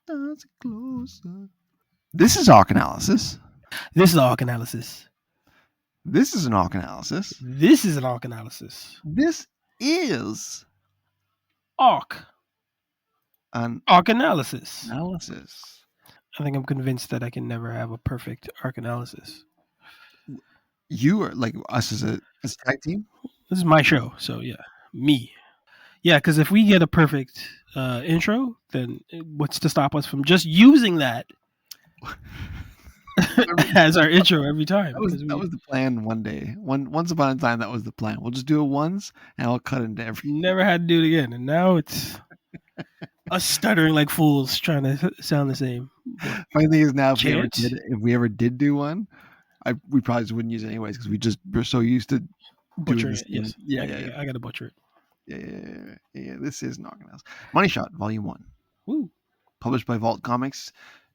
That's closer. This is arc analysis. This is arc analysis. This is an arc analysis. This is an arc analysis. This is Arc. an Arc analysis. analysis. I think I'm convinced that I can never have a perfect arc analysis. You are like us as a tag team. This is my show, so yeah, me. Yeah, because if we get a perfect intro, then what's to stop us from just using that as our intro every time? That was the plan one day. Once upon a time, that was the plan. We'll just do it once, and I'll cut into every. Never had to do it again, and now it's us stuttering like fools trying to sound the same. Funny thing is now, if we ever did do one, we probably just wouldn't use it anyways because we're so used to butchering it. Yes, yeah. I gotta butcher it. Yeah. This is not gonna. Money Shot, Volume 1. Woo. Published by Vault Comics,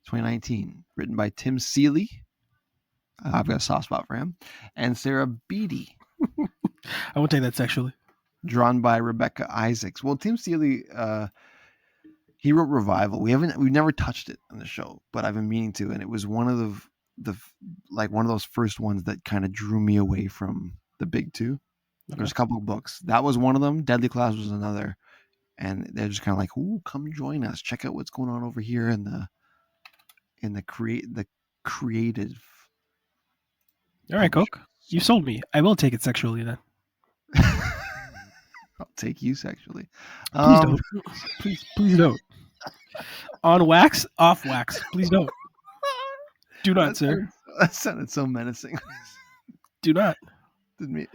2019. Written by Tim Seeley. I've got a soft spot for him. And Sarah Beattie. I won't take that sexually. Drawn by Rebecca Isaacs. Well, Tim Seeley, he wrote Revival. We've never touched it on the show, but I've been meaning to, and it was one of one of those first ones that kind of drew me away from the big two. Okay. There's a couple of books. That was one of them. Deadly Class was another. And they're just kind of like, "Ooh, come join us. Check out what's going on over here in the creative." All right, Coke. You sold me. I will take it sexually then. I'll take you sexually. Please don't. Please don't. On wax, off wax. Please don't. Do not, sir. That sounded so menacing. Do not. Didn't mean.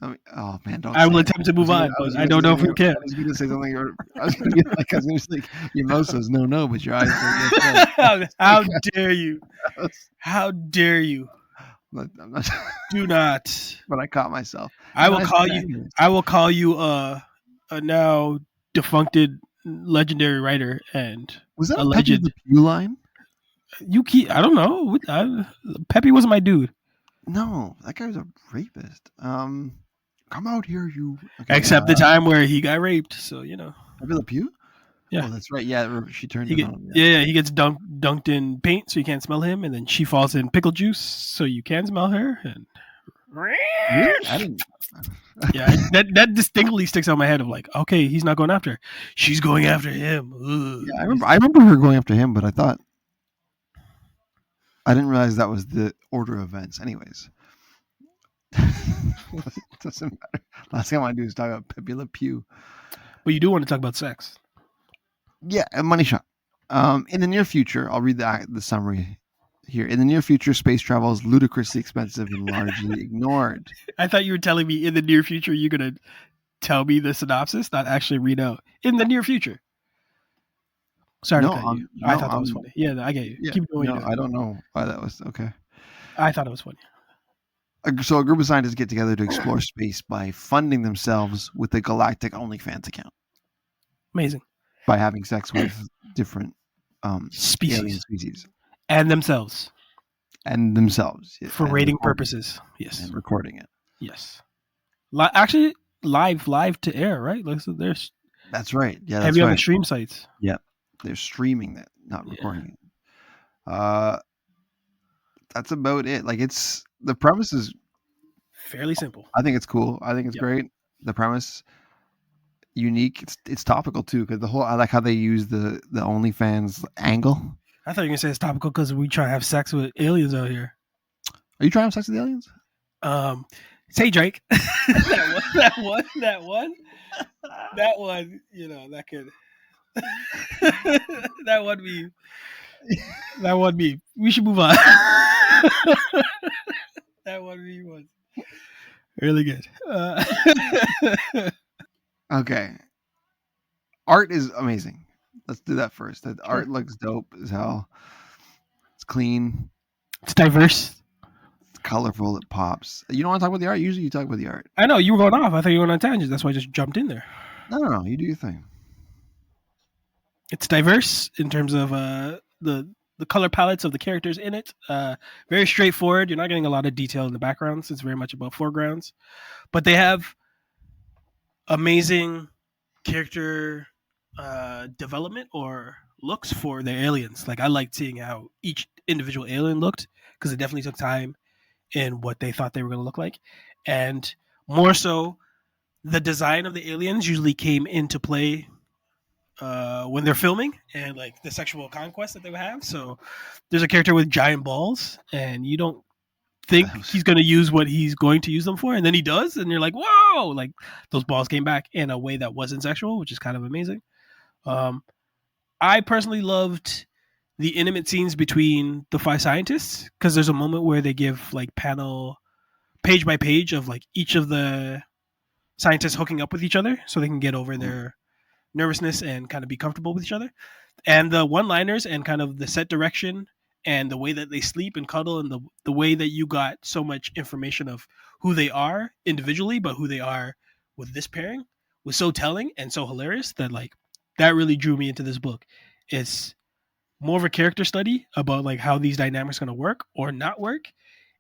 I mean, oh man! Don't. I will attempt to move on, but I don't know if we can. I was going to say something. I was going to say your mouth says no, but your eyes say How dare you? How dare you? I'm not. Do not. But I caught myself. I will call you a now defuncted legendary writer and was that a legend. The Pew line? I don't know. Peppy wasn't my dude. No, that guy was a rapist. Come out here, you. Okay, except the time where he got raped. So Peppy Le Pew. Yeah, oh, that's right. Yeah, she turned him on. Yeah, he gets dunked in paint so you can't smell him, and then she falls in pickle juice so you can smell her. And really? I didn't. Yeah, that distinctly sticks out in my head of like, okay, he's not going after her. She's going after him. Yeah, I remember her going after him, but I didn't realize that was the order of events. Anyways, doesn't matter. Last thing I want to do is talk about Pepe Le Pew. But you do want to talk about sex. Yeah, and Money Shot. In the near future, I'll read the summary here. In the near future, space travel is ludicrously expensive and largely ignored. I thought you were telling me in the near future you're going to tell me the synopsis, not actually read out. In the near future. Sorry to cut you. I thought that was funny. Yeah, I get you. Yeah, keep going. No, I don't know why that was okay. I thought it was funny. So a group of scientists get together to explore space by funding themselves with a galactic OnlyFans account. Amazing. By having sex with different alien species. And themselves. For rating purposes. Yes. And recording it. Yes. Actually, live to air, right? That's right. Yeah, that's heavy on the stream sites. Yeah. They're streaming that, not recording it. That's about it. Like the premise is fairly simple. I think it's cool. I think it's great. The premise unique. It's topical too because I like how they use the OnlyFans angle. I thought you were gonna say it's topical because we try to have sex with aliens out here. Are you trying to have sex with aliens? Say Drake. that one. That one. That could. That one me. We should move on. That one me was really good. Okay. Art is amazing. Let's do that first. The art looks dope as hell. It's clean. It's diverse. It's colorful. It pops. You don't want to talk about the art? Usually you talk about the art. I know. You were going off. I thought you were on tangents. That's why I just jumped in there. No. You do your thing. It's diverse in terms of the color palettes of the characters in it. Very straightforward. You're not getting a lot of detail in the backgrounds. It's very much about foregrounds. But they have amazing character development or looks for their aliens. Like I liked seeing how each individual alien looked because it definitely took time in what they thought they were going to look like, and more so, the design of the aliens usually came into play when they're filming and like the sexual conquest that they would have. So there's a character with giant balls, and you don't think he's going to use what he's going to use them for, and then he does, and you're like, whoa! Like those balls came back in a way that wasn't sexual, which is kind of amazing. Um, I personally loved the intimate scenes between the five scientists because there's a moment where they give like panel page by page of like each of the scientists hooking up with each other so they can get over their nervousness and kind of be comfortable with each other. And the one liners and kind of the set direction and the way that they sleep and cuddle and the way that you got so much information of who they are individually, but who they are with this pairing was so telling and so hilarious that like that really drew me into this book. It's more of a character study about like how these dynamics are going to work or not work,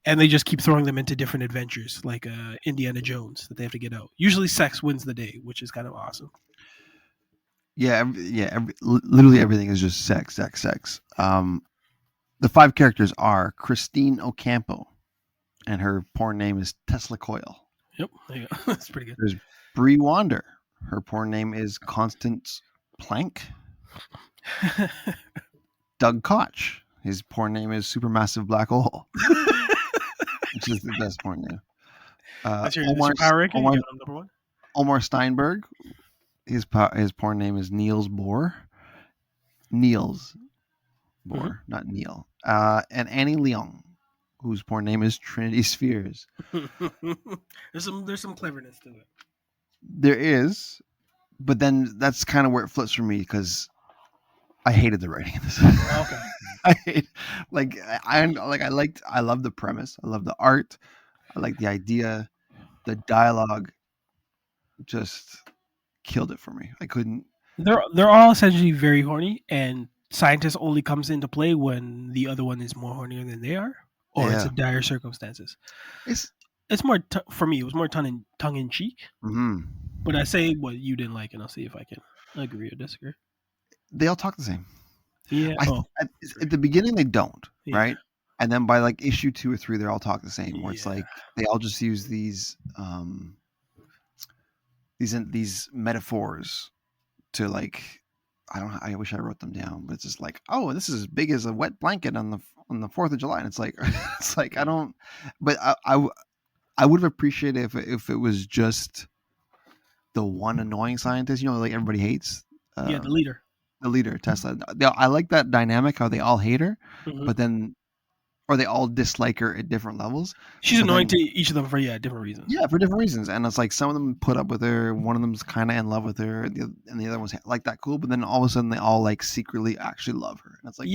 and they just keep throwing them into different adventures like Indiana Jones that they have to get out. Usually sex wins the day, which is kind of awesome. Yeah, literally everything is just sex, sex, sex. The five characters are Christine Ocampo, and her porn name is Tesla Coil. Yep, there you go. That's pretty good. There's Bree Wander. Her porn name is Constance Plank. Doug Koch. His porn name is Supermassive Black Hole, which is the best porn name. That's your power ranking. Omar, Number one. Omar Steinberg. His porn name is Niels Bohr. Niels Bohr, not Neil. And Annie Leong, whose porn name is Trinity Spheres. There's some cleverness to it. There is, but then that's kind of where it flips for me because I hated the writing of this. Okay. I love the premise. I love the art. I like the idea. The dialogue just killed it for me. I couldn't. They're all essentially very horny, and scientist only comes into play when the other one is more hornier than they are, or it's in dire circumstances. It's more for me. It was more tongue in cheek. Mm-hmm. But I say what you didn't like, and I'll see if I can agree or disagree. They all talk the same. Yeah. At the beginning, they don't, right? And then by like issue 2 or 3, they all talk the same. Where it's like they all just use these metaphors to like, I wish I wrote them down, but it's just like, oh, this is as big as a wet blanket on the 4th of July, and it's like I don't, but I would have appreciated if it was just the one annoying scientist, like everybody hates. The leader, Tesla. I like that dynamic, how they all hate her, but then, or they all dislike her at different levels. She's annoying to each of them for different reasons. Yeah, for different reasons. And it's like some of them put up with her, one of them's kind of in love with her, and the other one's like that cool. But then all of a sudden, they all like secretly actually love her, and it's like,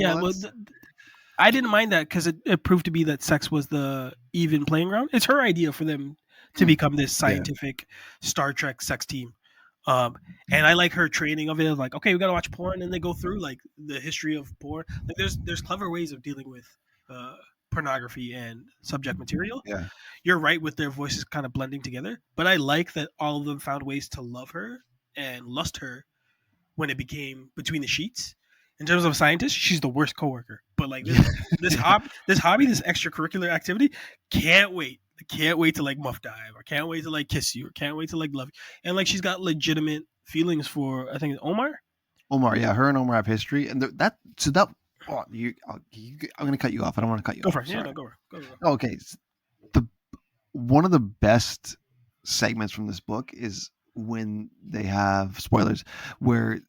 I didn't mind that because it proved to be that sex was the even playing ground. It's her idea for them to become this scientific Star Trek sex team. And I like her training of it. Like, okay, we got to watch porn, and they go through like the history of porn. Like, there's clever ways of dealing with pornography and subject material. Yeah, you're right with their voices kind of blending together. But I like that all of them found ways to love her and lust her when it became between the sheets. In terms of a scientist, she's the worst coworker. But like this hobby, this extracurricular activity, can't wait. I can't wait to like muff dive, or can't wait to like kiss you, or can't wait to like love you. And like she's got legitimate feelings for, I think it's Omar. Yeah, her and Omar have history, and I'm gonna cut you off. I don't want to cut you off. Go for it. Yeah, no, go. Okay, one of the best segments from this book is when they have spoilers, where,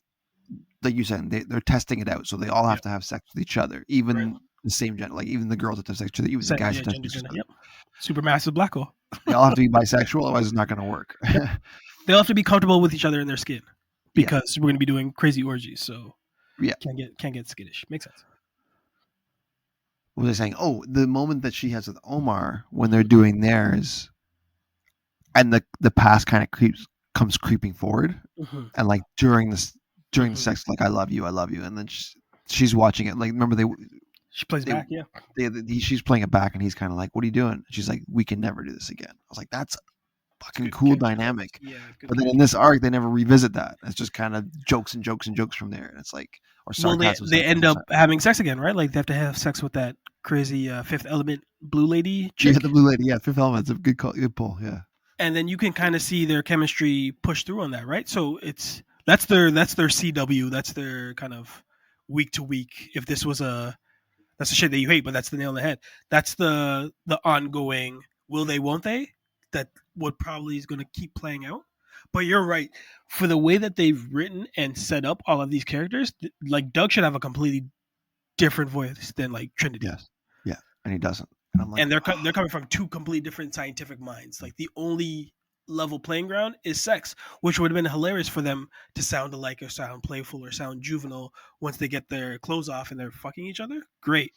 like you said, they're testing it out, so they all have to have sex with each other, even the same gender, like even the girls have to have sex with each other, even the guys have to have sex with each other. Yep. Supermassive black hole. They all have to be bisexual, otherwise it's not going to work. They'll have to be comfortable with each other in their skin, because we're going to be doing crazy orgies. So can't get skittish. Makes sense. What was I saying? Oh, the moment that she has with Omar when they're doing theirs, and the past kind of comes creeping forward, and like during the sex, like I love you, and then she's watching it. Like, remember she plays back, she's playing it back, and he's kind of like, "What are you doing?" And she's like, "We can never do this again." I was like, "That's fucking good cool character development. dynamic. Yeah, good But then in character this development. arc, they never revisit that. It's just kind of jokes and jokes and jokes from there. And it's like, or Well, sarcasm, they end sarcasm, up sarcasm. having sex again, right? Like they have to have sex with that crazy Fifth Element blue lady Yeah, the chick, blue lady. Yeah, Fifth Element's a good call, good pull. Yeah. and then you can kind of see their chemistry push through on that, right? So that's their CW, that's their kind of week to week. If this was a that's the shit that you hate, but that's the nail on the head. That's the ongoing will they, won't they? That what probably is going to keep playing out. But you're right. For the way that they've written and set up all of these characters, like Doug should have a completely different voice than like Trinity. Yes. Yeah. And he doesn't. And I'm like, And they're coming from two completely different scientific minds. Like the only level playing ground is sex, which would have been hilarious for them to sound alike or sound playful or sound juvenile once they get their clothes off and they're fucking each other. Great.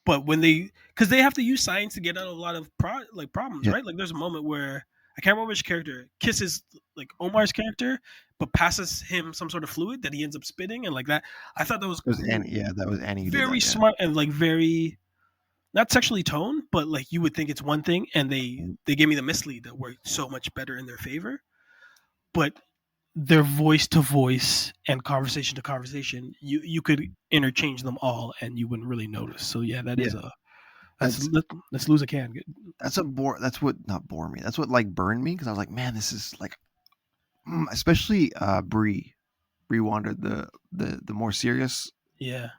But when because they have to use science to get out of a lot of problems, yeah, right? Like there's a moment where I can't remember which character kisses like Omar's character, but passes him some sort of fluid that he ends up spitting, and like that. I thought that was it was cool, Annie. Yeah, that was Annie who did very that. Yeah. smart, and like very not sexually toned, but like you would think it's one thing, and they gave me the mislead that worked so much better in their favor. But their voice to voice and conversation to conversation, you could interchange them all, and you wouldn't really notice. So yeah, that Yeah. is a That's let's lose a can. that's a bore. That's what not bore me. That's what like burned me because I was like, man, this is like, especially Bree wandered the more serious, Yeah,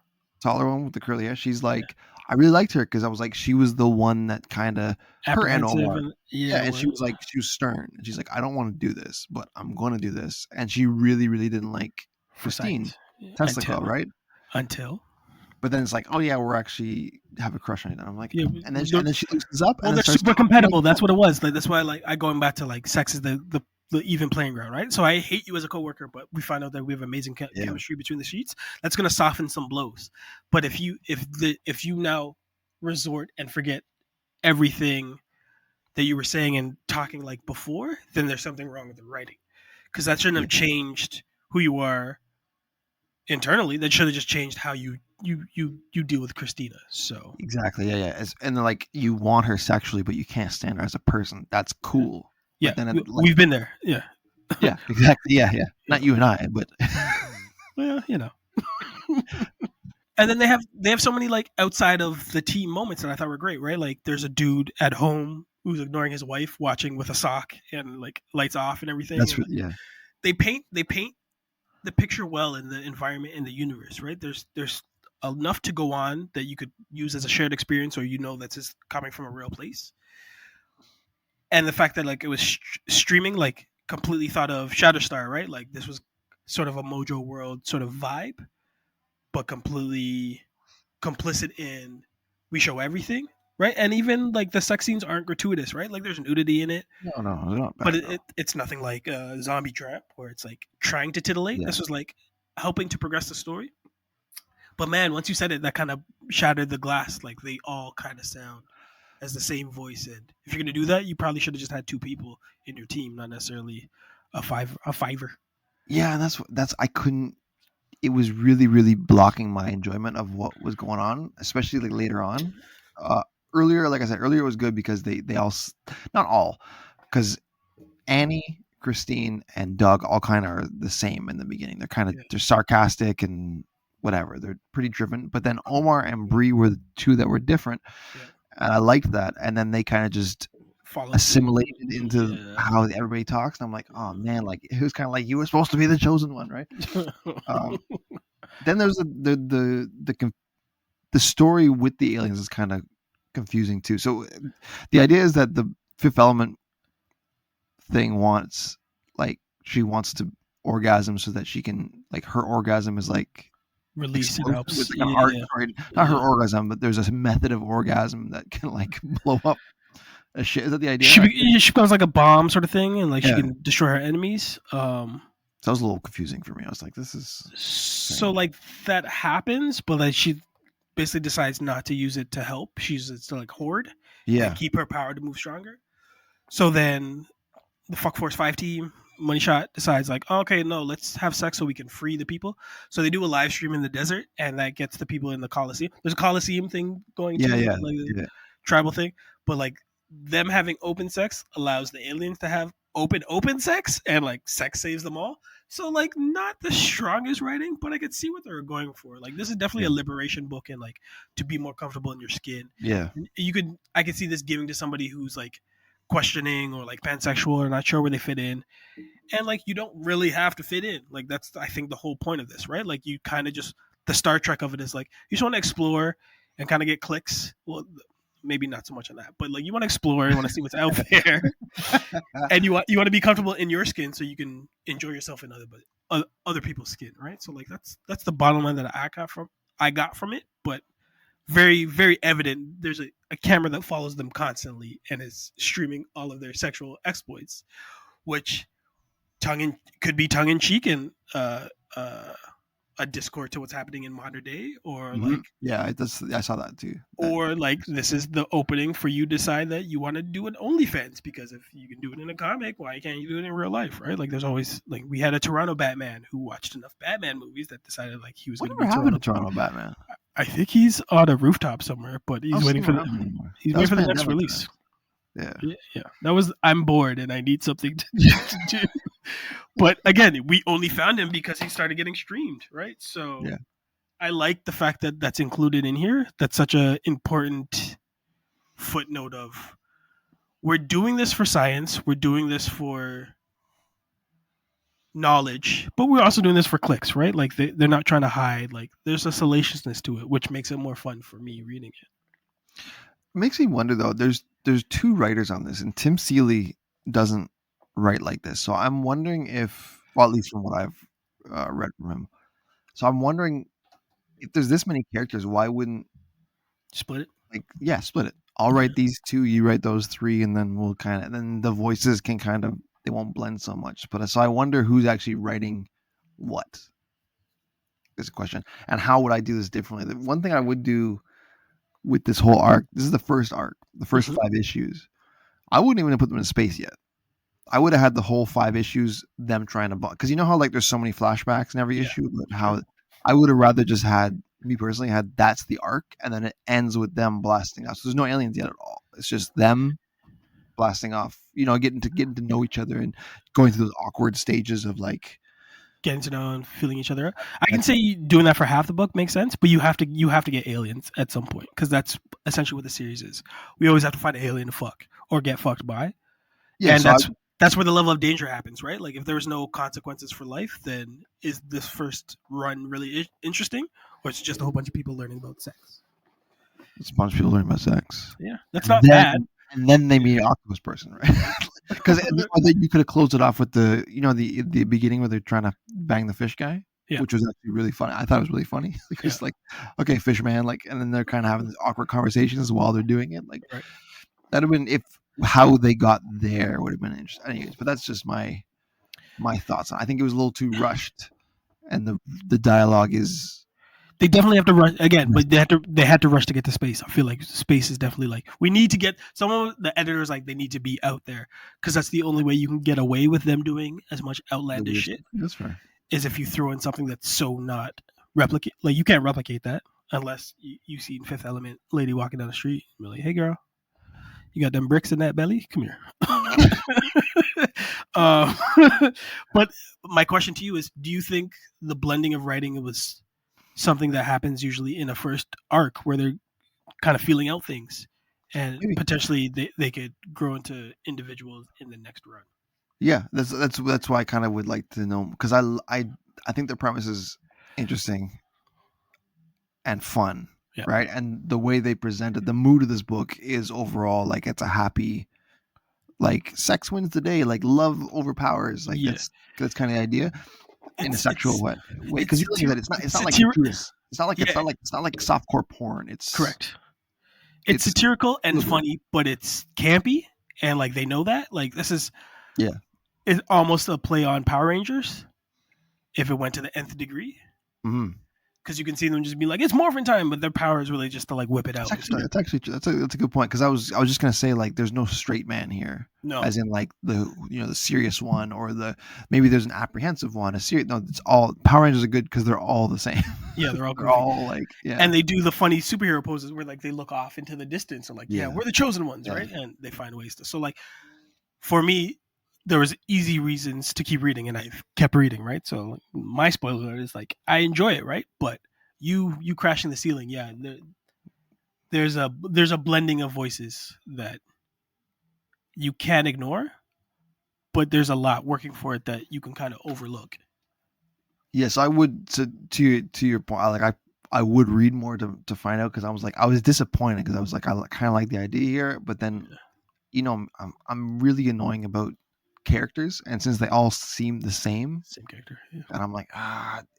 taller one with the curly hair. She's like, I really liked her because I was like, she was the one that kind of her and apprehensive Omar. and Yeah, yeah, and she was like, she was stern, and she's like, I don't want to do this, but I'm going to do this, and she really, really didn't like for Christine science Tesla Club, until right? until But then it's like, oh yeah, we're actually have a crush on it. And I'm like, yeah. and then she loosens up Well, and then they're starts super talking like compatible. That's that. what it was. Like that's why like I going back to like sex is the even playing ground, right? So I hate you as a coworker, but we find out that we have amazing Yeah, chemistry between the sheets. That's going to soften some blows. But if you now resort and forget everything that you were saying and talking like before, then there's something wrong with the writing because that shouldn't yeah, have changed who you are internally. That should have just changed how you deal with Christina. So exactly. Yeah, yeah. And then like you want her sexually, but you can't stand her as a person. That's cool. yeah, But then like, we've been there. Yeah. yeah, exactly. Yeah, yeah. Yeah. Not you and I, but Well, you know. And then they have so many like outside of the team moments that I thought were great, right? Like there's a dude at home who's ignoring his wife, watching with a sock and like lights off and everything. And like, yeah, they paint the picture well in the environment in the universe, right? There's enough to go on that you could use as a shared experience, or that's just coming from a real place. And the fact that like it was streaming, like completely thought of Shatterstar, right? Like this was sort of a Mojo World sort of vibe, but completely complicit in we show everything, right? And even like the sex scenes aren't gratuitous, right? Like there's nudity in it, no, no, they're not but bad. No. it's nothing like Zombie Trap where it's like trying to titillate. Yeah, This was like helping to progress the story. But man, once you said it, that kind of shattered the glass. Like they all kind of sound as the same voice. And if you're gonna do that, you probably should have just had two people in your team, not necessarily a fiver. yeah, and that's I couldn't. It was really, really blocking my enjoyment of what was going on, especially like later on. Uh, Earlier, like I said, earlier was good because they all, not all, because Annie, Christine, and Doug all kind of are the same in the beginning. Yeah, They're sarcastic and whatever. They're pretty driven. But then Omar and Bree were the two that were different, yeah. and I liked that. And then they kind of just Follow suit. assimilated into Yeah. how everybody talks. And I'm like, oh man, like it was kind of like you were supposed to be the chosen one, right? Um, then there's the story with the aliens is kind of confusing too. So the idea is that the Fifth Element thing wants, like, she wants to orgasm so that she can, like, her orgasm is like Release it explosive. helps. It's like a heart, Yeah. sorry, not her Yeah. orgasm, but there's a method of orgasm that can like blow up a shit. Is that the idea? She becomes like a bomb sort of thing, and like she Yeah. can destroy her enemies. So that was a little confusing for me. I was like, this is So like that happens, but like she basically decides not to use it to help. She uses it to like hoard yeah, and keep her power to move stronger. So then the Fuck Force 5 team, Money Shot, decides like, oh, okay, no, let's have sex so we can free the people. So they do a live stream in the desert, and that gets the people in the Coliseum. There's a Coliseum thing going yeah, too, yeah, like a yeah. tribal thing. But like them having open sex allows the aliens to have open sex and like sex saves them all. So like not the strongest writing, but I could see what they're going for. Like this is definitely a liberation book and like to be more comfortable in your skin. Yeah. I could see this giving to somebody who's like questioning or like pansexual or not sure where they fit in. And like you don't really have to fit in. Like that's I think the whole point of this, right? Like you kind of just the Star Trek of it is like you just want to explore and kind of get clicks. Well, maybe not so much on that, but like you want to explore, you want to see what's out there, and you want to be comfortable in your skin so you can enjoy yourself in other people's skin, right? So like that's the bottom line that I got from it, but very very evident. There's a camera that follows them constantly and is streaming all of their sexual exploits, which could be tongue in cheek and a discord to what's happening in modern day, or like I saw that too. Or like this is the opening for you to decide that you want to do an OnlyFans, because if you can do it in a comic, why can't you do it in real life, right? Like there's always like we had a Toronto Batman who watched enough Batman movies that decided like he was going to be Toronto Batman. I think he's on a rooftop somewhere, but he's waiting for the next release. Yeah. I'm bored and I need something to do. But again, we only found him because he started getting streamed, right? So I like the fact that that's included in here. That's such an important footnote of we're doing this for science, we're doing this for knowledge, but we're also doing this for clicks, right? Like they're not trying to hide. Like there's a salaciousness to it, which makes it more fun for me reading it. It makes me wonder though. There's two writers on this, and Tim Seeley doesn't write like this. So I'm wondering if, well, at least from what I've read from him. So I'm wondering if there's this many characters, why wouldn't split it? Like, split it. I'll write these two, you write those three, and then we'll then the voices can they won't blend so much. But so I wonder who's actually writing what is a question, and how would I do this differently? The one thing I would do with this whole arc, this is the first arc, the first 5 issues. I wouldn't even have put them in space yet. I would have had the whole 5 issues them trying to because you know how like there's so many flashbacks in every issue, but how I would have rather just had me personally had that's the arc, and then it ends with them blasting off. So there's no aliens yet at all. It's just them blasting off. You know, getting to know each other and going through those awkward stages of like getting to know and feeling each other out. I can say doing that for half the book makes sense, but you have to get aliens at some point, because that's essentially what the series is. We always have to find an alien to fuck or get fucked by. Yeah, and so that's where the level of danger happens, right? Like if there's no consequences for life, then is this first run really interesting, or it's just a whole bunch of people learning about sex? It's a bunch of people learning about sex. Yeah, that's not bad. And then they meet an octopus person, right? Because you could have closed it off with the beginning where they're trying to bang the fish guy, which was actually really funny. I thought it was really funny because like, okay, fisherman, like, and then they're kind of having these awkward conversations while they're doing it. Like that'd have been how they got there would have been interesting. Anyways, but that's just my thoughts. I think it was a little too rushed, and the dialogue is. They definitely have to rush again, but they had to rush to get to space. I feel like space is definitely like we need to get someone. The editors like they need to be out there, because that's the only way you can get away with them doing as much outlandish shit. That's fair. Is if you throw in something that's so not replicate. Like you can't replicate that unless you see in Fifth Element lady walking down the street and be like, "Hey girl, you got them bricks in that belly? Come here." But my question to you is: do you think the blending of writing was something that happens usually in a first arc where they're kind of feeling out things, and potentially they could grow into individuals in the next run? Yeah, that's why I kind of would like to know, because I think the premise is interesting and fun, right? And the way they presented the mood of this book is overall like it's a happy, like sex wins the day, like love overpowers, like that's kind of the idea. In a sexual way, because you look at it, it's not like gratuitous. It's not like softcore porn. It's correct. It's satirical and funny, but it's campy, and like they know that. Like this is it's almost a play on Power Rangers if it went to the nth degree. Mm-hmm. Because you can see them just be like, it's morphin' time, but their power is really just to like whip it out. That's a good point, because I was just gonna say like there's no straight man here, no, as in like the serious one, or maybe there's an apprehensive one, a serious. No, it's all Power Rangers are good because they're all the same. Yeah, they're all they're all like and they do the funny superhero poses where like they look off into the distance and like we're the chosen ones, right? And they find ways to. So like for me, there was easy reasons to keep reading, and I kept reading, right? So my spoiler is like I enjoy it, right? But you crashing the ceiling, yeah. There's a blending of voices that you can't ignore, but there's a lot working for it that you can kind of overlook. Yes, I would. To your point, I would read more to find out, because I was disappointed, because I was like, I kind of like the idea here, but then I'm really annoying about characters, and since they all seem the same character, yeah. And I'm like,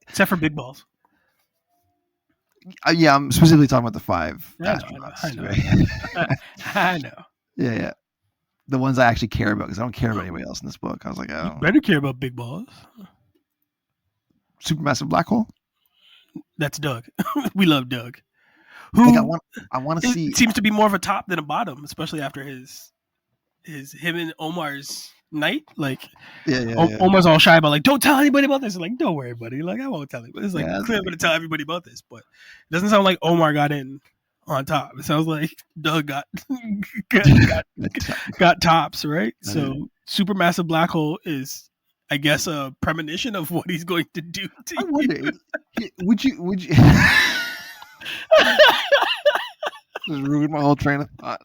except for Big Balls. Yeah, I'm specifically talking about the 5 astronauts. I know. Right? I know. Yeah. The ones I actually care about, because I don't care about anybody else in this book. I was like, oh, you better care about Big Balls. Supermassive black hole. That's Doug. We love Doug. Who I want to see. It seems to be more of a top than a bottom, especially after him and Omar's night. Like, Omar's all shy about like, don't tell anybody about this. Like, don't worry, buddy. Like, I won't tell anybody. It's like, clearly I'm going to tell everybody about this, but it doesn't sound like Omar got in on top. It sounds like Doug got tops, right? So Supermassive black hole is, I guess, a premonition of what he's going to do to you. I wonder, would you just ruined my whole train of thought.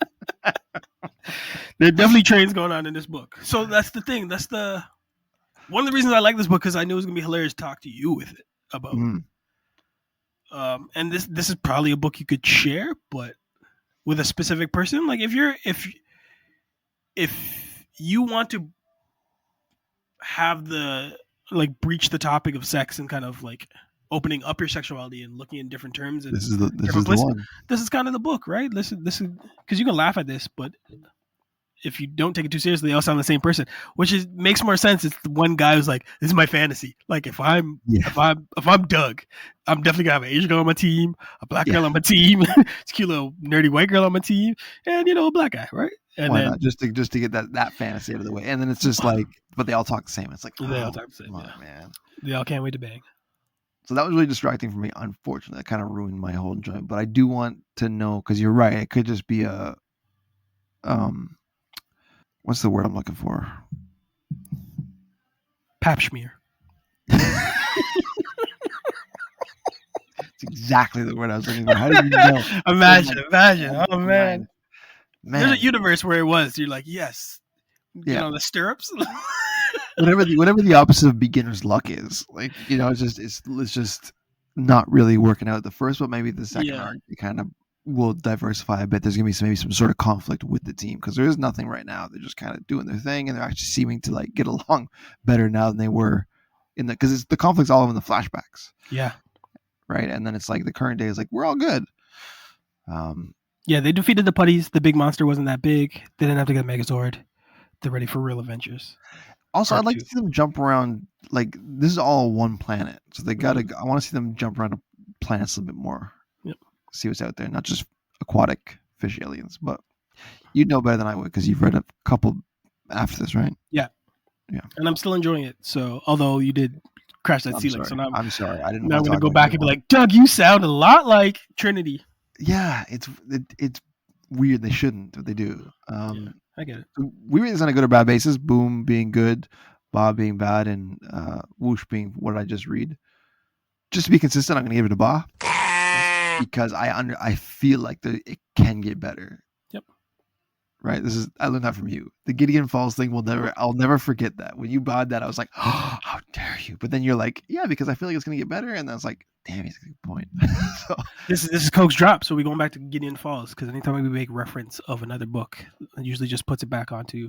There are definitely trains going on in this book. So that's the thing. That's one of the reasons I like this book, because I knew it was gonna be hilarious to talk to you with it about. And this is probably a book you could share, but with a specific person. Like if you want to have breach the topic of sex and kind of like opening up your sexuality and looking in different terms. And this is the one. This is kind of the book, right? This is because you can laugh at this, but if you don't take it too seriously, they all sound the same person, which makes more sense. It's the one guy who's like, "This is my fantasy." Like if I'm Doug, I'm definitely gonna have an Asian girl on my team, a black girl on my team, a cute little nerdy white girl on my team, and a black guy, right? And why then not? Just to get that fantasy out of the way, and then it's just like, but they all talk the same. It's like, they all talk the same, man. They all can't wait to bang. So that was really distracting for me. Unfortunately, that kind of ruined my whole enjoyment. But I do want to know, because you're right. It could just be a, what's the word I'm looking for? Pap smear. It's exactly the word I was looking for. How did you know? Imagine. Oh man. There's a universe where it was. You're like, yes. The stirrups. whatever the opposite of beginner's luck is, like, it's just not really working out the first one. Maybe the second arc, it kind of will diversify a bit. There's gonna be maybe some sort of conflict with the team, because there is nothing right now. They're just kind of doing their thing, and they're actually seeming to like get along better now than they were because the conflict's all in the flashbacks. Yeah. Right, and then it's like the current day is like, we're all good. They defeated the putties. The big monster wasn't that big. They didn't have to get a Megazord. They're ready for real adventures. Also, I'd like to see them jump around. Like, this is all one planet, so they gotta. I want to see them jump around planets a little bit more. Yep. See what's out there, not just aquatic fish aliens. But you'd know better than I would, because you've read a couple after this, right? Yeah. And I'm still enjoying it. So, although you did crash that ceiling, so now I'm sorry. I didn't. Now I'm gonna go back and be like, Doug, you sound a lot like Trinity. Yeah, it's weird. They shouldn't, but they do. I get it. We read this on a good or bad basis. Boom being good, Bob being bad, and Whoosh being what I just read. Just to be consistent, I'm going to give it a Ba, because I feel like it can get better. Yep. Right. I learned that from you. The Gideon Falls thing I'll never forget that. When you bawed that, I was like, oh, how dare you? But then you're like, yeah, because I feel like it's going to get better, and I was like, damn, he's a good point. So, this is Coke's drop, so we're going back to Gideon Falls, because anytime we make reference of another book, it usually just puts it back onto.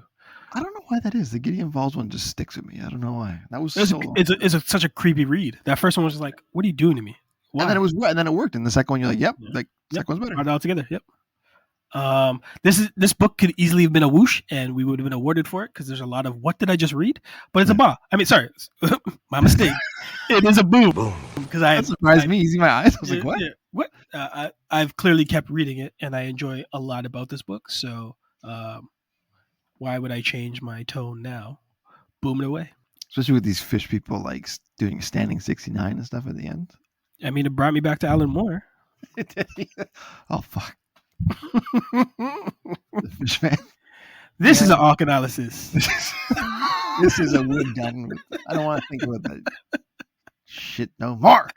I don't know why that is. The Gideon Falls one just sticks with me. I don't know why. That was such a creepy read. That first one was just like, what are you doing to me? Why? And then it worked. And the second one, you're like, yep, second one's better. All together, yep. This book could easily have been a Whoosh, and we would have been awarded for it, because there's a lot of what did I just read? But it's a Ba. I mean, sorry, my mistake. It is a boom. Because that surprised me. Using my eyes, I was like, what? Yeah, what? I've clearly kept reading it, and I enjoy a lot about this book. So, why would I change my tone now? Boom it away. Especially with these fish people like doing standing 69 and stuff at the end. I mean, it brought me back to Alan Moore. Oh fuck. The fish man. This is an arc analysis. This is a we're done with. I don't want to think about that shit no more.